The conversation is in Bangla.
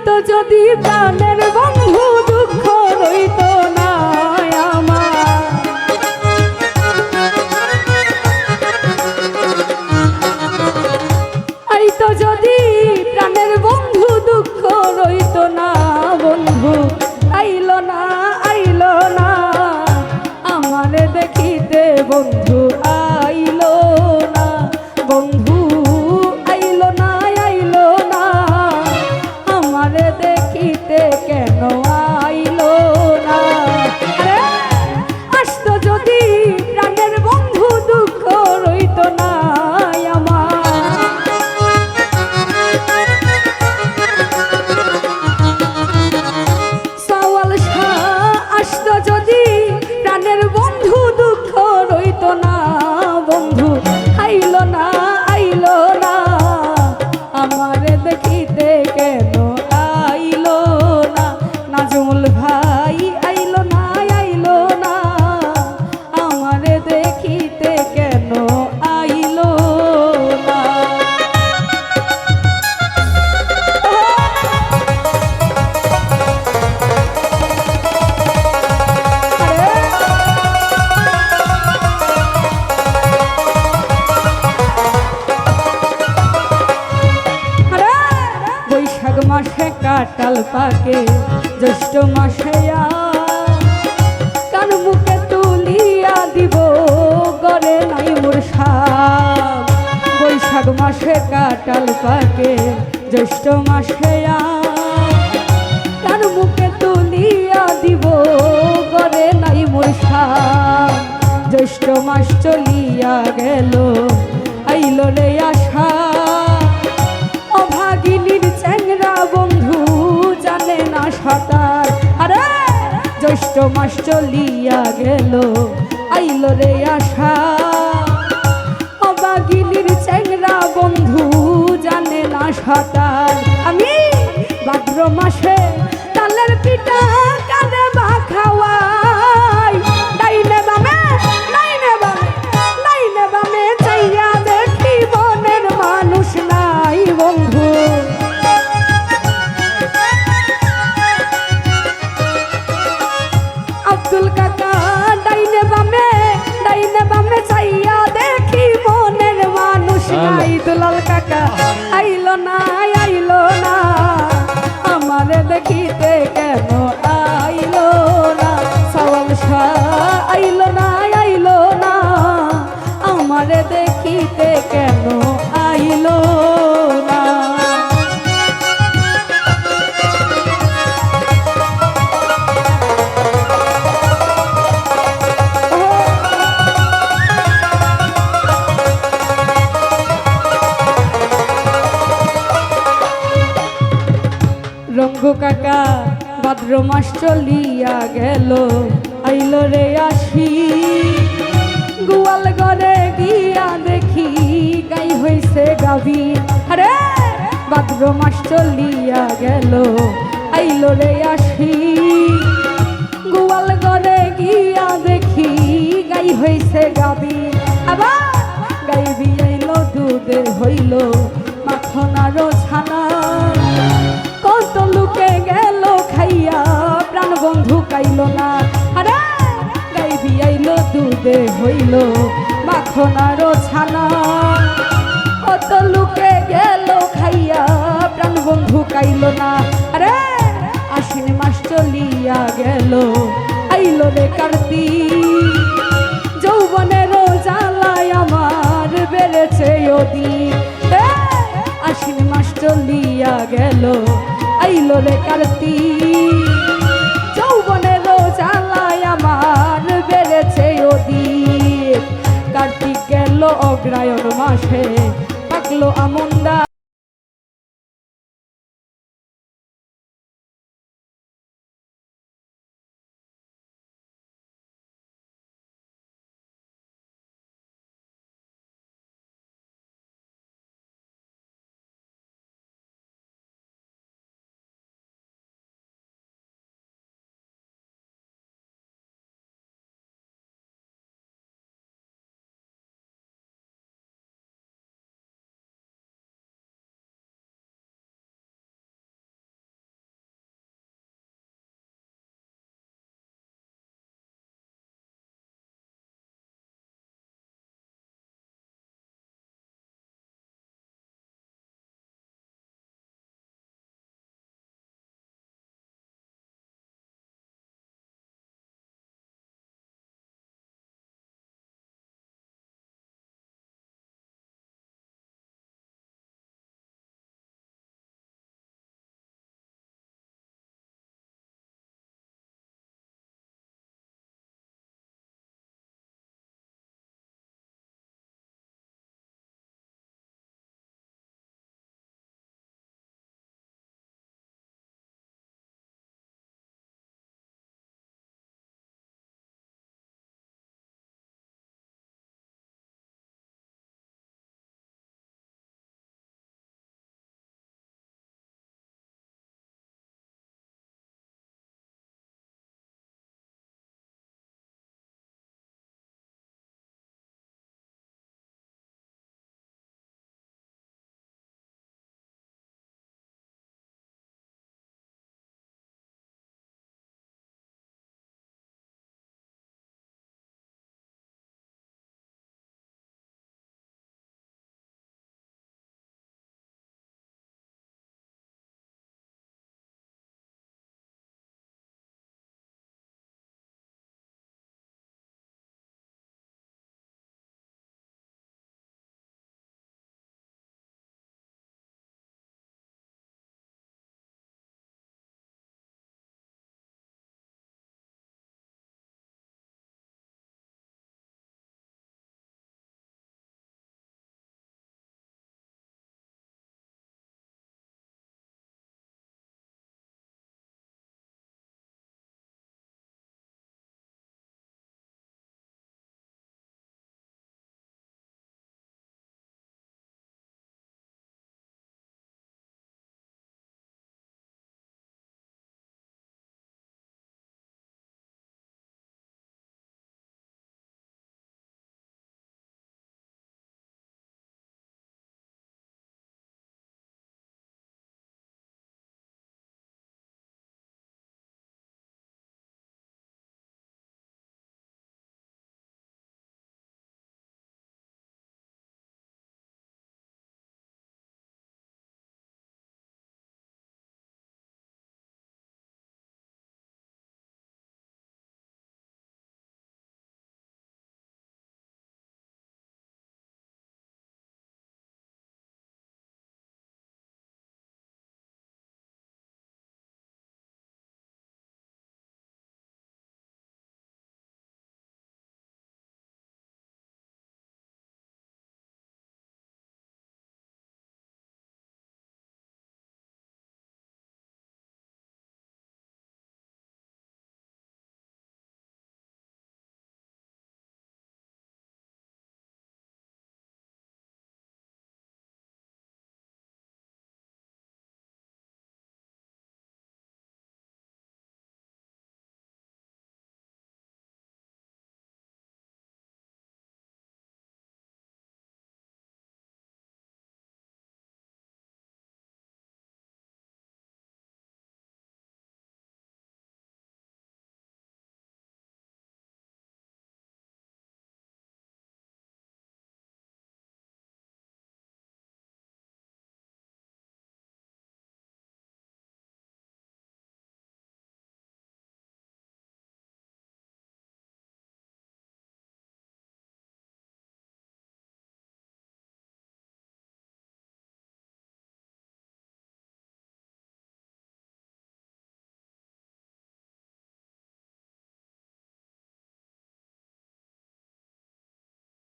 তো যদি প্রাণের বন্ধু দুঃখ রইত না আমার, আই তো যদি প্রাণের বন্ধু দুঃখ রইত না বন্ধু আইলো না আমারে দেখিতে বন্ধু আইলো না বন্ধু আইলো না আমারে দেখিতে কেন আইলো না। আসতো যদি প্রাণের বন্ধু দুঃখ রইত না মাসে কাটাল পাকে জ্যৈষ্ঠ মাসে কান মুখে তুলিয়া দিব গরে নাই মোর সাপ। বৈশাখ মাসে কাটাল পাকে জ্যৈষ্ঠ মাসে কান মুখে তুলিয়া দিব গরে নাই মোর সাপ। জ্যৈষ্ঠ মাস চলিয়া গেল আইল রে আশা, অভাগিনীর চ্যাংরা বন্ধু জানে না সাঁতার। আরে জ্যৈষ্ঠ মাস চলিয়া গেল আইল রে আশা, অভাগিনীর চ্যাংরা বন্ধু জানে না সাঁতার। আমি ভাদ্র মাসে তালের পিঠা কানে বা খাওয়াই, ডাইনে বামে চাইয়া দেখি বনের মানুষ নাই বন্ধু। আব্দুল কাকা ডাইনে বামে চাইয়া দেখি বনের মানুষ নাই। দুলাল কাকা আইলো না আমারে দেখিতে কেন আইলো না। সওয়াল শাহ আইলো না আমারে দেখিতে কেন আইলো না। রঙ্গু কাকা ভাদ্র মাস চলিয়া গেল আইল রে আসি, গোয়াল ঘরে গিয়া দেখি গাই হইছে গাভী। আরে ভাদ্র মাস চলিয়া গেল আইল রে আসি, গোয়াল ঘরে গিয়া দেখি গাই হইছে গাভী। আবার গাই বিয়াইল দুধে হইল মাখন আরো ছানা, কত লোকে গেল খাইয়া প্রাণ বন্ধু কাইল না। আরে গাই বিয়াইল দুধে হইল মাখন আরো ছানা, কত লোকে গেল খাইয়া প্রাণ বন্ধু কাইল না। আরে আশ্বিন মাস চলিয়া গেল আইল রে কার্তিক, যৌবনের জ্বালায় আমার বেড়েছে অধিক। আশ্বিন মাস চলিয়া গেল আইল রে কার্তিক, যৌবনের জ্বালায় আমার বেড়েছে অধিক। কার্তিক গেল অগ্রায়ণ মাসে থাকলো আমন্দা।